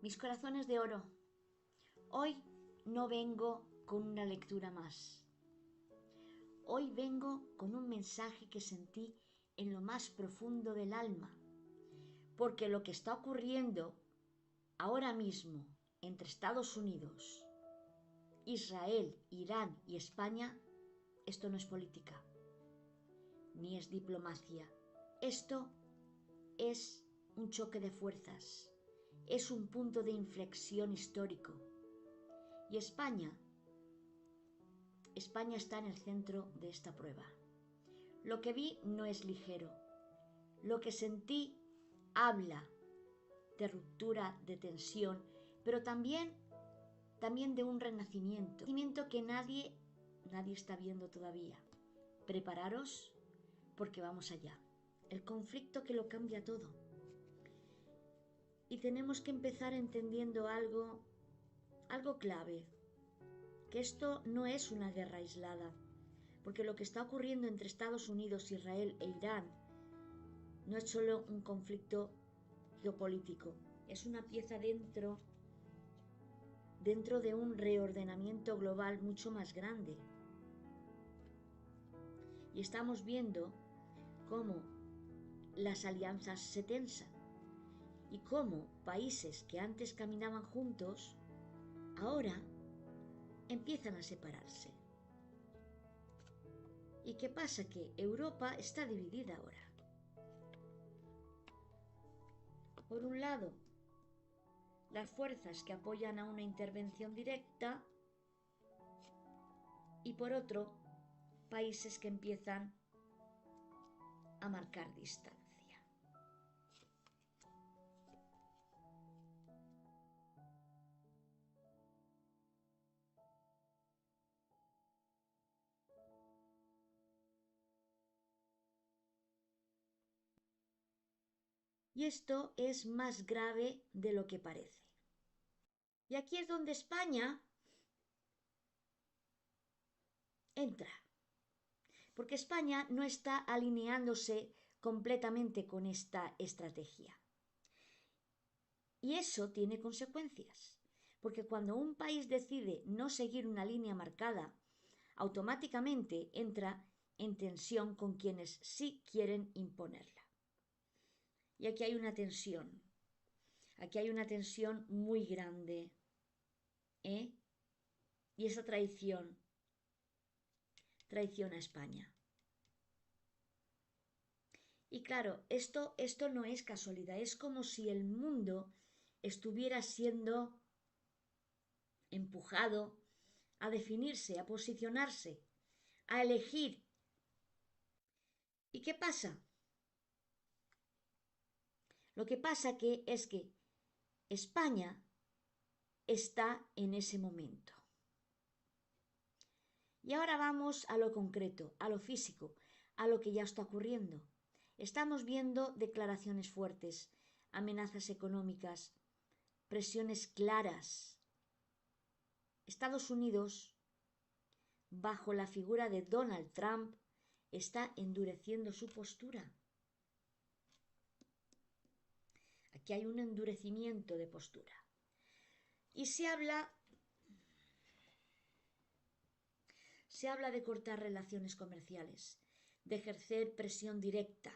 Mis corazones de oro, hoy no vengo con una lectura más. Hoy vengo con un mensaje que sentí en lo más profundo del alma, porque lo que está ocurriendo ahora mismo entre Estados Unidos, Israel, Irán y España, esto no es política, ni es diplomacia. Esto es un choque de fuerzas, es un punto de inflexión histórico. Y España está en el centro de esta prueba. Lo que vi no es ligero. Lo que sentí habla de ruptura, de tensión, pero también de un renacimiento que nadie está viendo todavía. Prepararos porque vamos allá. El conflicto que lo cambia todo. Y tenemos que empezar entendiendo algo clave, que esto no es una guerra aislada, porque lo que está ocurriendo entre Estados Unidos, Israel e Irán no es solo un conflicto geopolítico, es una pieza dentro de un reordenamiento global mucho más grande. Y estamos viendo cómo las alianzas se tensan y cómo países que antes caminaban juntos ahora empiezan a separarse. ¿Y qué pasa? Que Europa está dividida ahora. Por un lado, las fuerzas que apoyan a una intervención directa y por otro, países que empiezan a marcar distancia. Y esto es más grave de lo que parece. Y aquí es donde España entra. Porque España no está alineándose completamente con esta estrategia. Y eso tiene consecuencias. Porque cuando un país decide no seguir una línea marcada, automáticamente entra en tensión con quienes sí quieren imponerla. Y aquí hay una tensión. Aquí hay una tensión muy grande. Y esa traiciona a España. Y claro, esto no es casualidad, es como si el mundo estuviera siendo empujado a definirse, a posicionarse, a elegir. ¿Y qué pasa? Lo que pasa es que España está en ese momento. Y ahora vamos a lo concreto, a lo físico, a lo que ya está ocurriendo. Estamos viendo declaraciones fuertes, amenazas económicas, presiones claras. Estados Unidos, bajo la figura de Donald Trump, está endureciendo su postura. Aquí hay un endurecimiento de postura. Y se habla de cortar relaciones comerciales, de ejercer presión directa.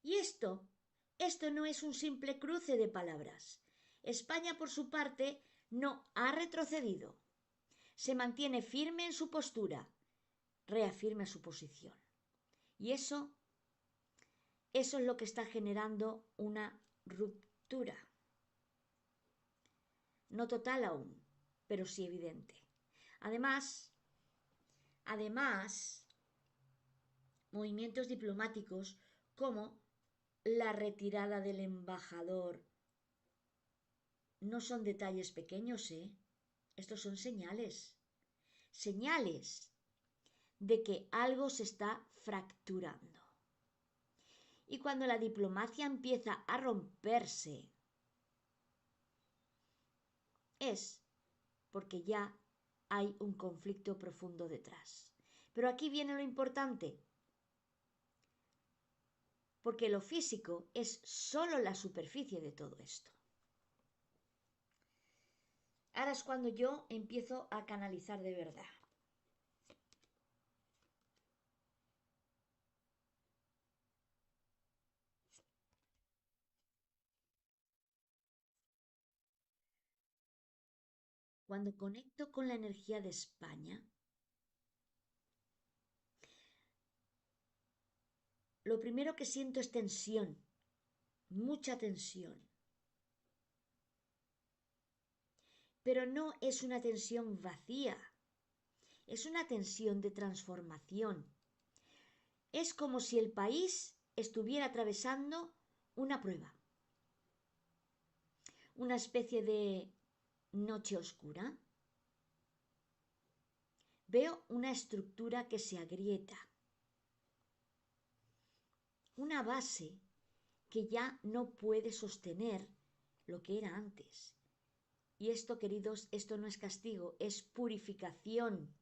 Y esto no es un simple cruce de palabras. España, por su parte, no ha retrocedido. Se mantiene firme en su postura, reafirma su posición. Y eso es lo que está generando una ruptura. No total aún, pero sí evidente. Además, movimientos diplomáticos como la retirada del embajador no son detalles pequeños, Estos son señales. Señales de que algo se está fracturando. Y cuando la diplomacia empieza a romperse, es porque ya hay un conflicto profundo detrás. Pero aquí viene lo importante, porque lo físico es solo la superficie de todo esto. Ahora es cuando yo empiezo a canalizar de verdad. Cuando conecto con la energía de España, lo primero que siento es tensión, mucha tensión. Pero no es una tensión vacía, es una tensión de transformación. Es como si el país estuviera atravesando una prueba, una especie de noche oscura. Veo una estructura que se agrieta, una base que ya no puede sostener lo que era antes. Y esto, queridos, esto no es castigo, es purificación.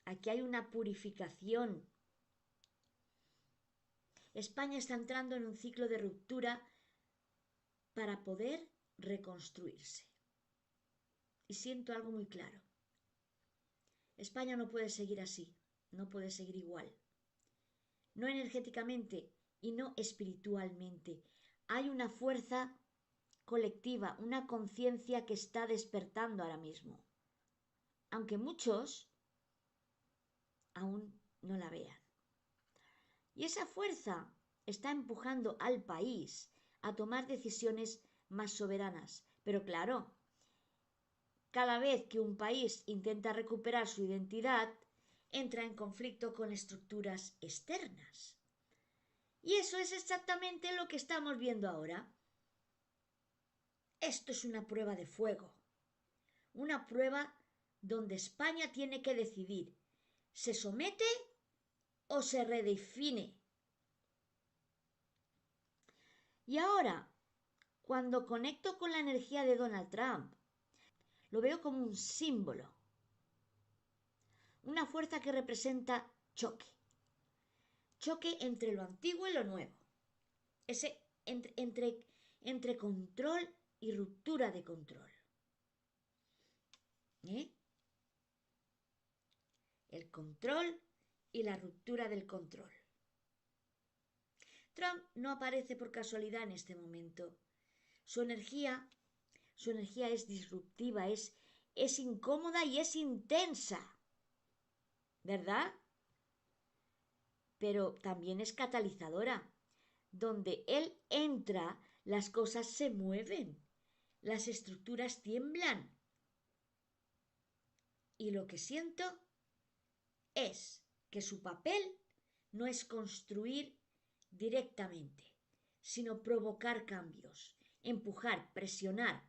Aquí hay una purificación. España está entrando en un ciclo de ruptura para poder reconstruirse. Y siento algo muy claro. España no puede seguir así, no puede seguir igual. No energéticamente y no espiritualmente. Hay una fuerza colectiva, una conciencia que está despertando ahora mismo. Aunque muchos aún no la vean. Y esa fuerza está empujando al país a tomar decisiones más soberanas. Pero claro, cada vez que un país intenta recuperar su identidad, entra en conflicto con estructuras externas. Y eso es exactamente lo que estamos viendo ahora. Esto es una prueba de fuego. Una prueba donde España tiene que decidir, ¿se somete o se redefine? Y ahora, cuando conecto con la energía de Donald Trump, lo veo como un símbolo, una fuerza que representa choque, choque entre lo antiguo y lo nuevo, ese entre control y ruptura de control. ¿Eh? El control y la ruptura del control. Trump no aparece por casualidad en este momento. Su energía es disruptiva, es incómoda y es intensa, ¿verdad? Pero también es catalizadora. Donde él entra, las cosas se mueven, las estructuras tiemblan. Y lo que siento es que su papel no es construir directamente, sino provocar cambios, empujar, presionar,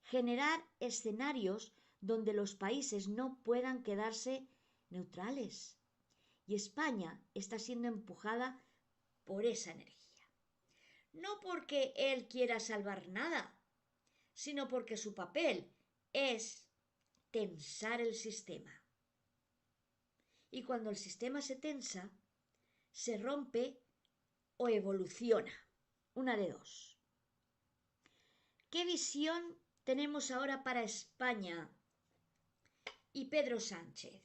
generar escenarios donde los países no puedan quedarse neutrales. Y España está siendo empujada por esa energía. No porque él quiera salvar nada, sino porque su papel es tensar el sistema. Y cuando el sistema se tensa, se rompe o evoluciona. Una de dos. ¿Qué visión tenemos ahora para España y Pedro Sánchez?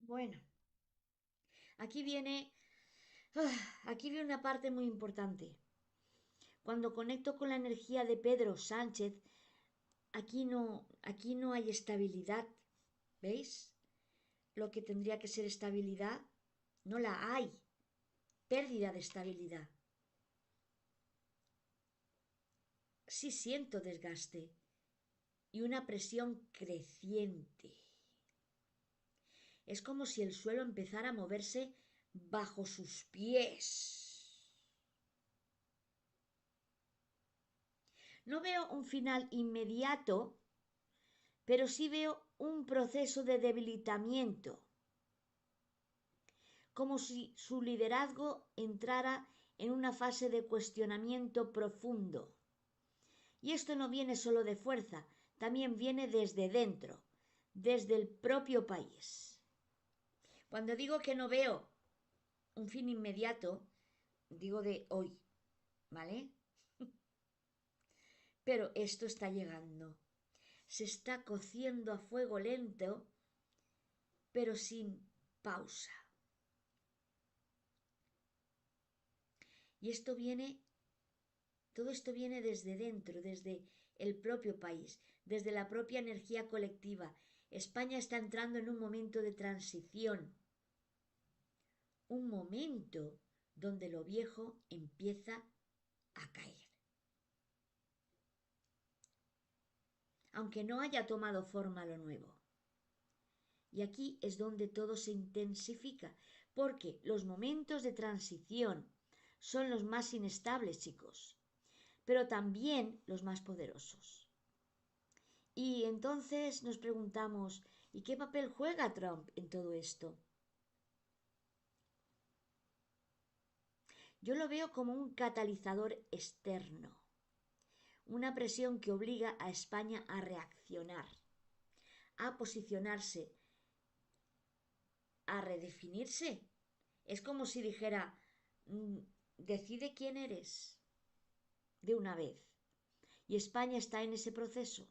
Bueno, aquí viene, aquí viene una parte muy importante. Cuando conecto con la energía de Pedro Sánchez, aquí no hay estabilidad. ¿Veis? Lo que tendría que ser estabilidad, no la hay. Pérdida de estabilidad. Sí siento desgaste y una presión creciente. Es como si el suelo empezara a moverse bajo sus pies. No veo un final inmediato, pero sí veo un proceso de debilitamiento. como si su liderazgo entrara en una fase de cuestionamiento profundo. Y esto no viene solo de fuerza, también viene desde dentro, desde el propio país. Cuando digo que no veo un fin inmediato, digo de hoy, ¿vale? Pero esto está llegando. Se está cociendo a fuego lento, pero sin pausa. Y todo esto viene desde dentro, desde el propio país, desde la propia energía colectiva. España está entrando en un momento de transición, un momento donde lo viejo empieza a caer. Aunque no haya tomado forma lo nuevo. Y aquí es donde todo se intensifica, porque los momentos de transición son los más inestables, chicos, pero también los más poderosos. Y entonces nos preguntamos, ¿y qué papel juega Trump en todo esto? Yo lo veo como un catalizador externo, una presión que obliga a España a reaccionar, a posicionarse, a redefinirse. Es como si dijera, decide quién eres de una vez. Y España está en ese proceso.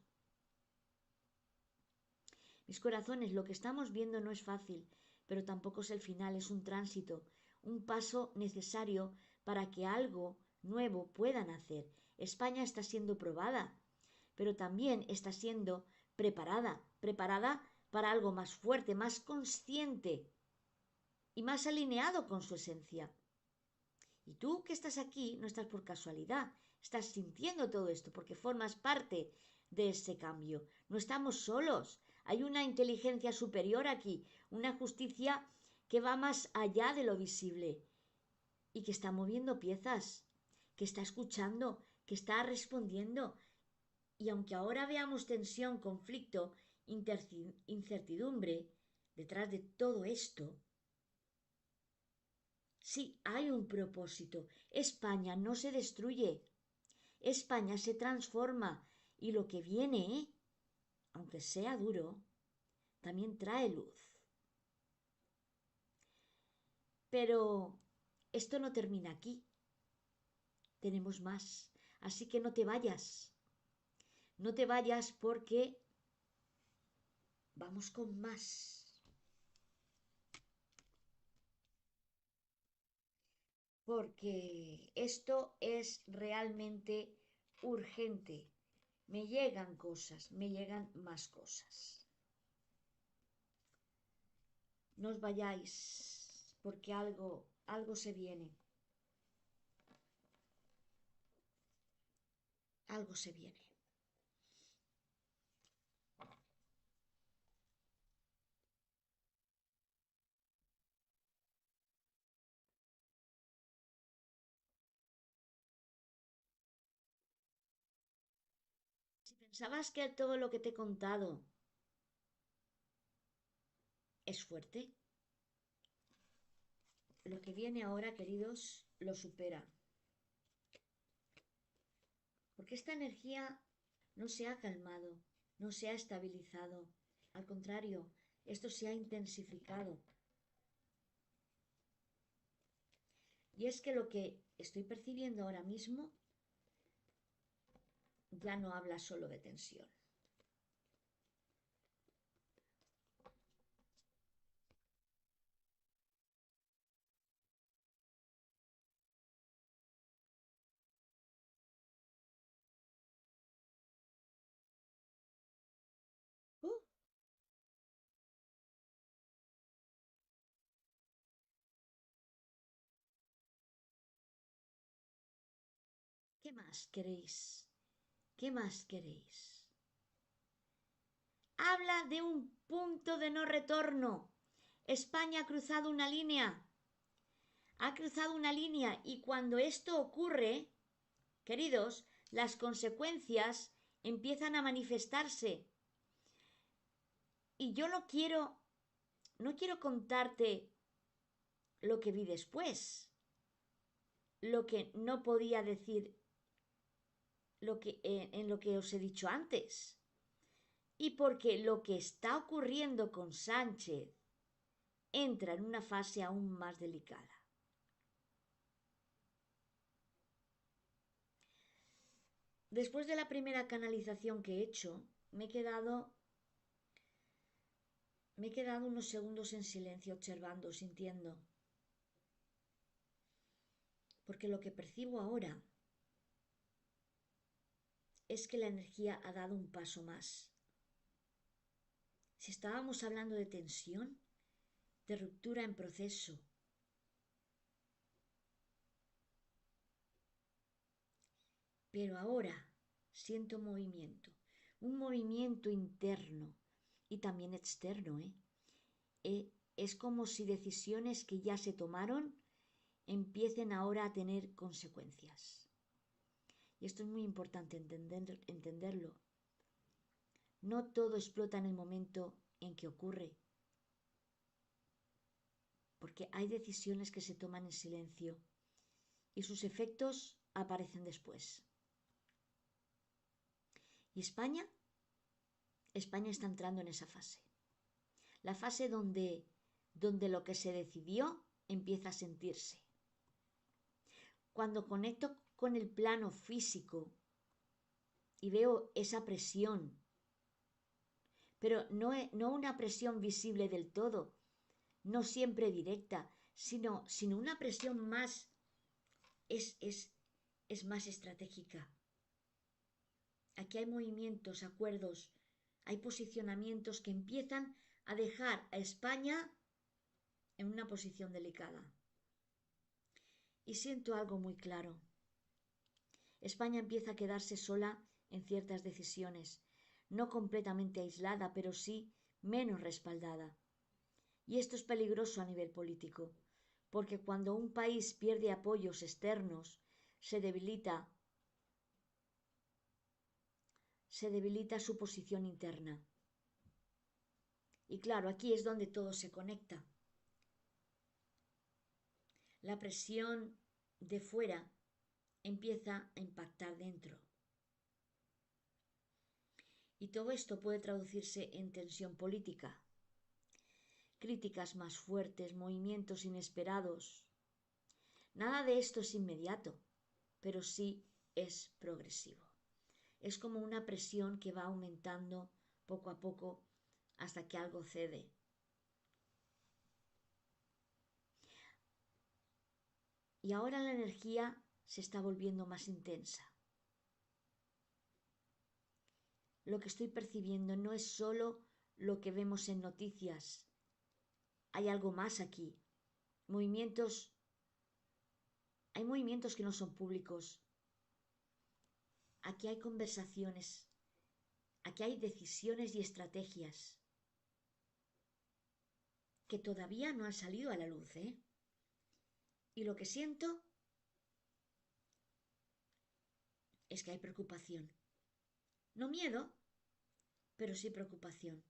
Mis corazones, lo que estamos viendo no es fácil, pero tampoco es el final, es un tránsito, un paso necesario para que algo nuevo pueda nacer. España está siendo probada, pero también está siendo preparada para algo más fuerte, más consciente y más alineado con su esencia. Y tú que estás aquí no estás por casualidad, estás sintiendo todo esto porque formas parte de ese cambio. No estamos solos, hay una inteligencia superior aquí, una justicia que va más allá de lo visible y que está moviendo piezas, que está escuchando, que está respondiendo. Y aunque ahora veamos tensión, conflicto, incertidumbre, detrás de todo esto, sí hay un propósito. España no se destruye, España se transforma y lo que viene, aunque sea duro, también trae luz. Pero esto no termina aquí, tenemos más, así que no te vayas, no te vayas porque vamos con más. Porque esto es realmente urgente. Me llegan cosas, me llegan más cosas. No os vayáis, porque algo se viene. Algo se viene. Si pensabas que todo lo que te he contado es fuerte, lo que viene ahora, queridos, lo supera. Porque esta energía no se ha calmado, no se ha estabilizado. Al contrario, esto se ha intensificado. Y es que lo que estoy percibiendo ahora mismo ya no habla solo de tensión. Uh, ¿Qué más queréis? ¿Qué más queréis? Habla de un punto de no retorno. España ha cruzado una línea. Ha cruzado una línea y cuando esto ocurre, queridos, las consecuencias empiezan a manifestarse. Y yo no quiero contarte lo que vi después, lo que no podía decir en lo que os he dicho antes. Y porque lo que está ocurriendo con Sánchez entra en una fase aún más delicada. Después de la primera canalización que he hecho, me he quedado unos segundos en silencio, observando, sintiendo. Porque lo que percibo ahora es que la energía ha dado un paso más. Si estábamos hablando de tensión, de ruptura en proceso, pero ahora siento un movimiento interno y también externo. Es como si decisiones que ya se tomaron empiecen ahora a tener consecuencias. Y esto es muy importante entenderlo. No todo explota en el momento en que ocurre, porque hay decisiones que se toman en silencio y sus efectos aparecen después. ¿Y España? España está entrando en esa fase. La fase donde lo que se decidió empieza a sentirse. Cuando conecto con el plano físico y veo esa presión, pero no una presión visible del todo, no siempre directa, sino una presión más, es más estratégica. Aquí hay movimientos, acuerdos, hay posicionamientos que empiezan a dejar a España en una posición delicada. Y siento algo muy claro. España empieza a quedarse sola en ciertas decisiones, no completamente aislada, pero sí menos respaldada. Y esto es peligroso a nivel político, porque cuando un país pierde apoyos externos, se debilita su posición interna. Y claro, aquí es donde todo se conecta. La presión de fuera empieza a impactar dentro. Y todo esto puede traducirse en tensión política, críticas más fuertes, movimientos inesperados. Nada de esto es inmediato, pero sí es progresivo. Es como una presión que va aumentando poco a poco hasta que algo cede. Y ahora la energía se está volviendo más intensa. Lo que estoy percibiendo no es solo lo que vemos en noticias. Hay algo más aquí. Hay movimientos que no son públicos. Aquí hay conversaciones. Aquí hay decisiones y estrategias que todavía no han salido a la luz, Y lo que siento es que hay preocupación. No miedo, pero sí preocupación.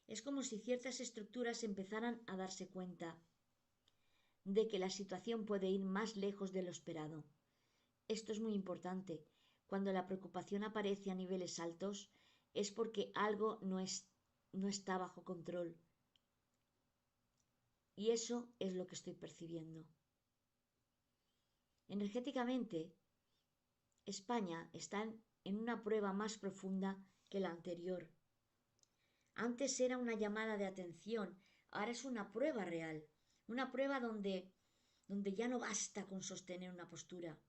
Es como si ciertas estructuras empezaran a darse cuenta de que la situación puede ir más lejos de lo esperado. Esto es muy importante. Cuando la preocupación aparece a niveles altos, es porque algo no está bajo control. Y eso es lo que estoy percibiendo. Energéticamente, España está en una prueba más profunda que la anterior. Antes era una llamada de atención, ahora es una prueba real, una prueba donde ya no basta con sostener una postura.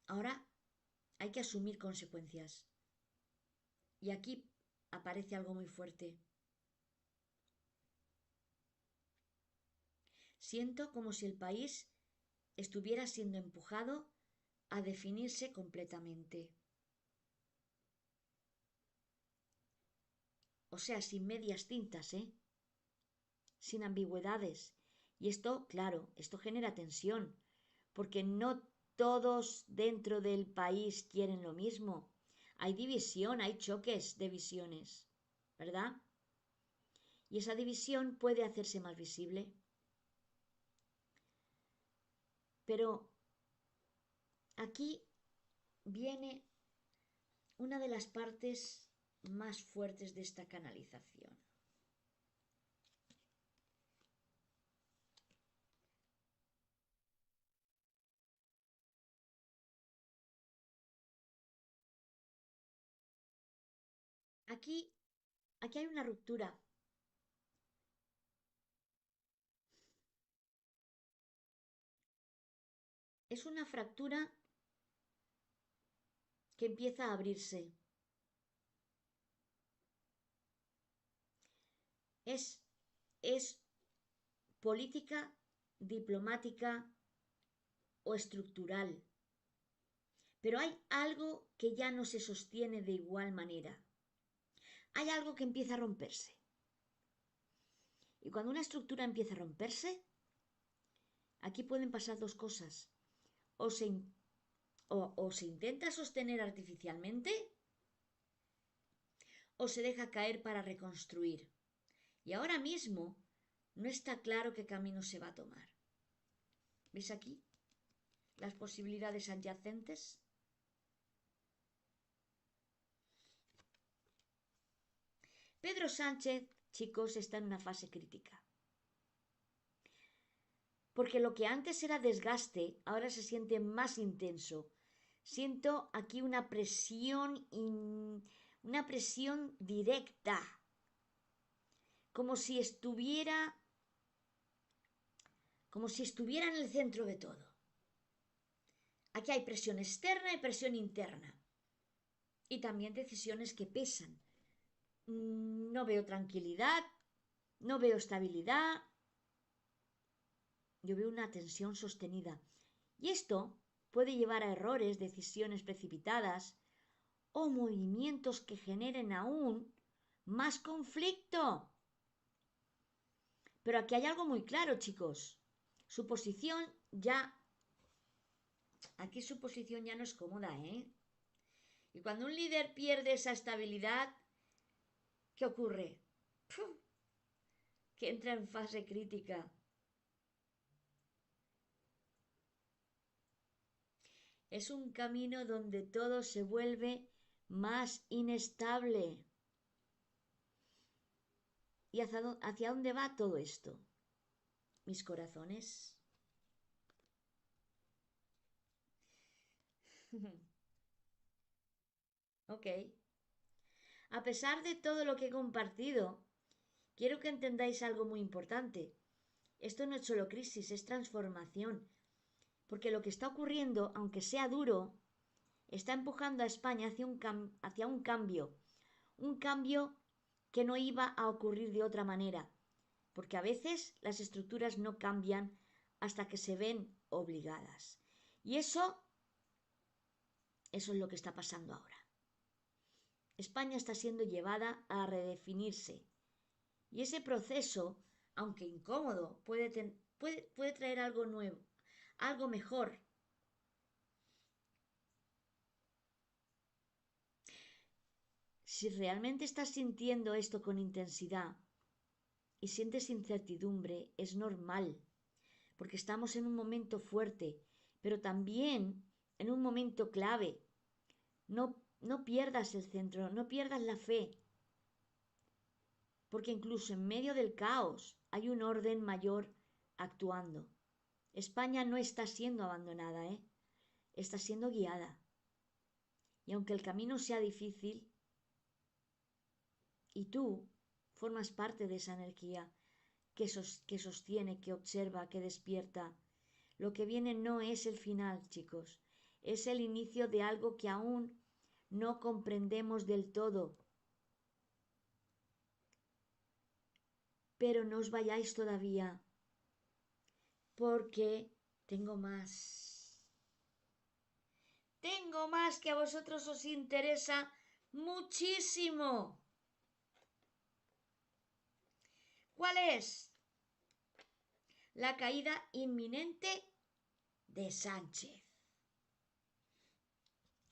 Ahora hay que asumir consecuencias. Y aquí aparece algo muy fuerte. Siento como si el país estuviera siendo empujado a definirse completamente. O sea, sin medias tintas, sin ambigüedades. Y esto, claro, esto genera tensión, porque no todos dentro del país quieren lo mismo. Hay división, hay choques de visiones, ¿verdad? y esa división puede hacerse más visible. Pero aquí viene una de las partes más fuertes de esta canalización. Aquí hay una ruptura. Es una fractura que empieza a abrirse. Es política, diplomática o estructural. Pero hay algo que ya no se sostiene de igual manera. Hay algo que empieza a romperse. Y cuando una estructura empieza a romperse, aquí pueden pasar dos cosas. O se intenta sostener artificialmente o se deja caer para reconstruir. Y ahora mismo no está claro qué camino se va a tomar. ¿Ves aquí las posibilidades adyacentes? Pedro Sánchez, chicos, está en una fase crítica. Porque lo que antes era desgaste, ahora se siente más intenso. Siento aquí una presión directa, como si estuviera en el centro de todo. Aquí hay presión externa y presión interna. Y también decisiones que pesan. No veo tranquilidad, no veo estabilidad. Yo veo una tensión sostenida. Y esto puede llevar a errores, decisiones precipitadas o movimientos que generen aún más conflicto. Pero aquí hay algo muy claro, chicos. Su posición ya... Aquí su posición ya no es cómoda, ¿eh? Y cuando un líder pierde esa estabilidad, ¿qué ocurre? ¡Pum! Que entra en fase crítica. Es un camino donde todo se vuelve más inestable. ¿Y hacia dónde va todo esto? Mis corazones. Ok. A pesar de todo lo que he compartido, quiero que entendáis algo muy importante. Esto no es solo crisis, es transformación. Porque lo que está ocurriendo, aunque sea duro, está empujando a España hacia un cambio. Un cambio que no iba a ocurrir de otra manera. Porque a veces las estructuras no cambian hasta que se ven obligadas. Y eso es lo que está pasando ahora. España está siendo llevada a redefinirse. Y ese proceso, aunque incómodo, puede traer algo nuevo, algo mejor. Si realmente estás sintiendo esto con intensidad y sientes incertidumbre, es normal, porque estamos en un momento fuerte, pero también en un momento clave. No pierdas el centro, no pierdas la fe, porque incluso en medio del caos hay un orden mayor actuando. España no está siendo abandonada, está siendo guiada. Y aunque el camino sea difícil, y tú formas parte de esa energía que sostiene, que observa, que despierta, lo que viene no es el final, chicos, es el inicio de algo que aún no comprendemos del todo. Pero no os vayáis todavía, porque tengo más. Tengo más que a vosotros os interesa muchísimo. ¿Cuál es? La caída inminente de Sánchez.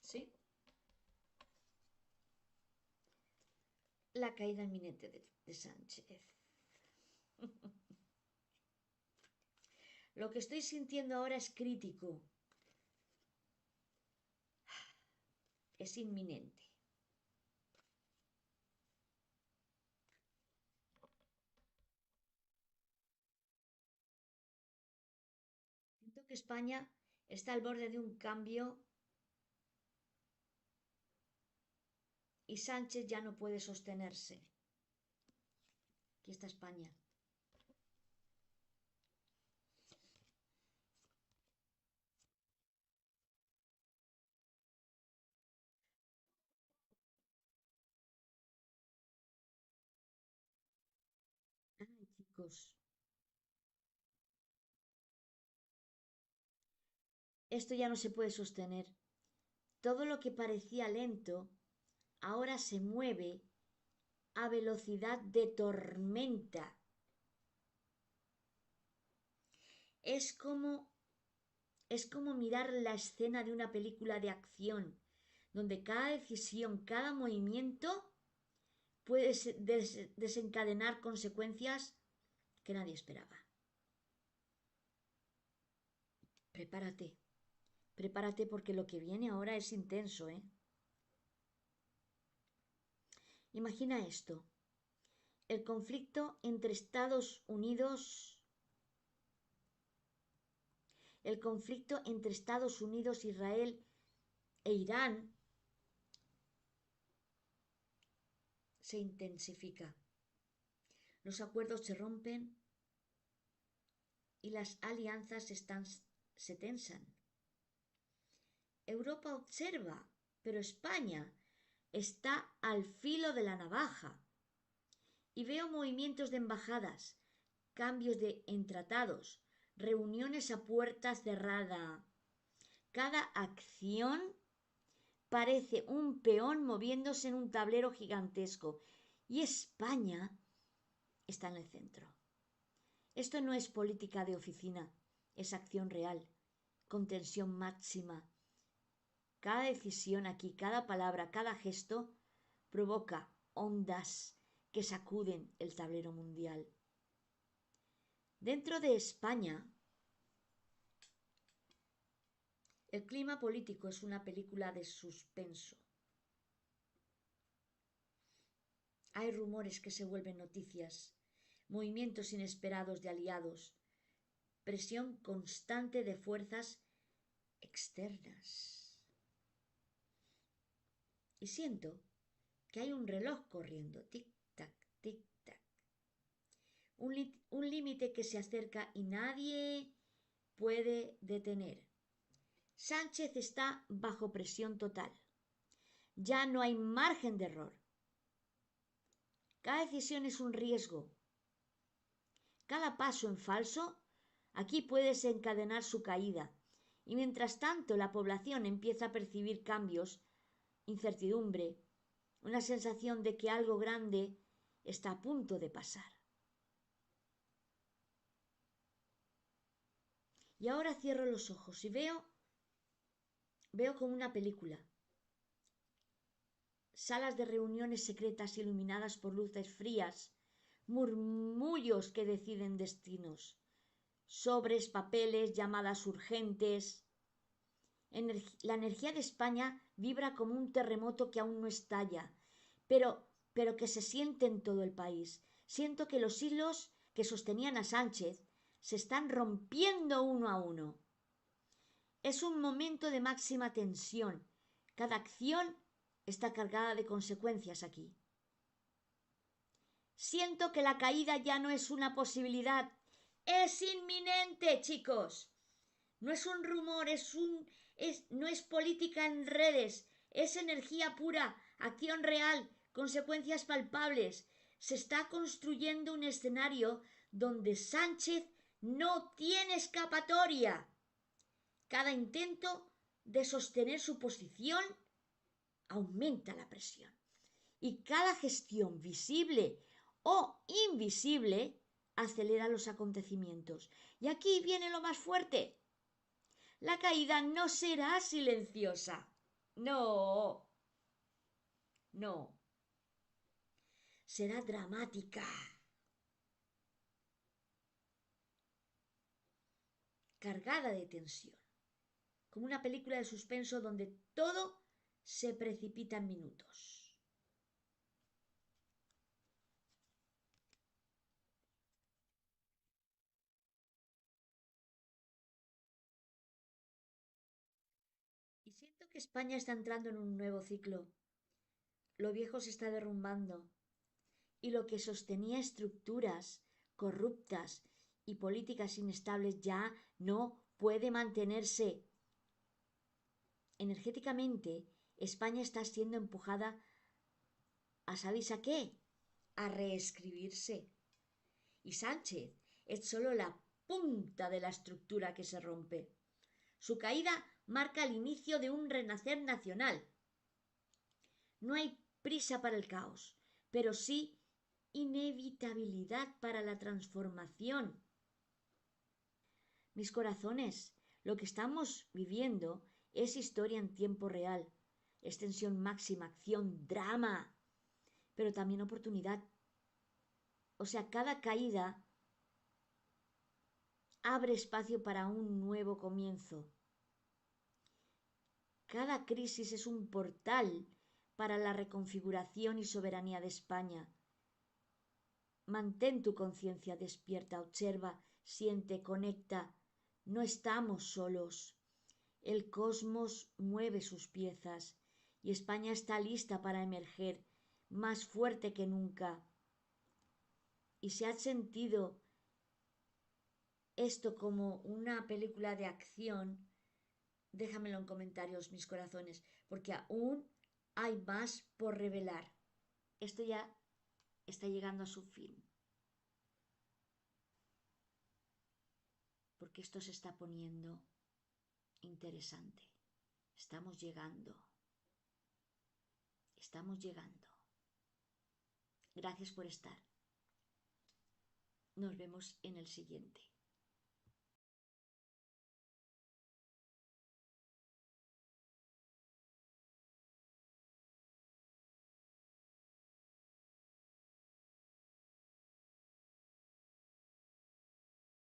¿Sí? La caída inminente de Sánchez. Lo que estoy sintiendo ahora es crítico. Es inminente. Siento que España está al borde de un cambio y Sánchez ya no puede sostenerse. Aquí está España. Ay, chicos, esto ya no se puede sostener. Todo lo que parecía lento ahora se mueve a velocidad de tormenta. Es como Es como mirar la escena de una película de acción, donde cada decisión, cada movimiento puede desencadenar consecuencias que nadie esperaba. Prepárate, prepárate porque lo que viene ahora es intenso, ¿eh? Imagina esto, el conflicto entre Estados Unidos, Israel e Irán se intensifica. Los acuerdos se rompen y las alianzas se tensan. Europa observa, pero España está al filo de la navaja. Y veo movimientos de embajadas, cambios en tratados, reuniones a puerta cerrada. Cada acción parece un peón moviéndose en un tablero gigantesco. Y España está en el centro. Esto no es política de oficina, es acción real, con tensión máxima. Cada decisión aquí, cada palabra, cada gesto provoca ondas que sacuden el tablero mundial. Dentro de España, el clima político es una película de suspenso. Hay rumores que se vuelven noticias, movimientos inesperados de aliados, presión constante de fuerzas externas. Y siento que hay un reloj corriendo, tic-tac, tic-tac. Un límite que se acerca y nadie puede detener. Sánchez está bajo presión total. Ya no hay margen de error. Cada decisión es un riesgo. Cada paso en falso aquí puede desencadenar su caída. Y mientras tanto la población empieza a percibir cambios, incertidumbre, una sensación de que algo grande está a punto de pasar. Y ahora cierro los ojos y veo como una película. Salas de reuniones secretas iluminadas por luces frías, murmullos que deciden destinos, sobres, papeles, llamadas urgentes. La energía de España vibra como un terremoto que aún no estalla, pero que se siente en todo el país. Siento que los hilos que sostenían a Sánchez se están rompiendo uno a uno. Es un momento de máxima tensión. Cada acción está cargada de consecuencias aquí. Siento que la caída ya no es una posibilidad. Es inminente, chicos. No es un rumor, no es política en redes, es energía pura, acción real, consecuencias palpables. Se está construyendo un escenario donde Sánchez no tiene escapatoria. Cada intento de sostener su posición aumenta la presión. Y cada gestión visible o invisible acelera los acontecimientos. Y aquí viene lo más fuerte. La caída no será silenciosa. No. No. Será dramática. cargada de tensión, como una película de suspenso donde todo se precipita en minutos. Y siento que España está entrando en un nuevo ciclo. Lo viejo se está derrumbando y lo que sostenía estructuras corruptas y políticas inestables ya no puede mantenerse. Energéticamente, España está siendo empujada a ¿sabéis a qué? A reescribirse. Y Sánchez es solo la punta de la estructura que se rompe. Su caída marca el inicio de un renacer nacional. No hay prisa para el caos, pero sí inevitabilidad para la transformación. Mis corazones, lo que estamos viviendo es historia en tiempo real. Es tensión máxima, acción, drama, pero también oportunidad. O sea, cada caída abre espacio para un nuevo comienzo. Cada crisis es un portal para la reconfiguración y soberanía de España. Mantén tu conciencia despierta, observa, siente, conecta. No estamos solos. El cosmos mueve sus piezas y España está lista para emerger más fuerte que nunca. Y si has sentido esto como una película de acción, déjamelo en comentarios, mis corazones, porque aún hay más por revelar. Esto ya está llegando a su fin, porque esto se está poniendo interesante. Estamos llegando. Estamos llegando. Gracias por estar. Nos vemos en el siguiente.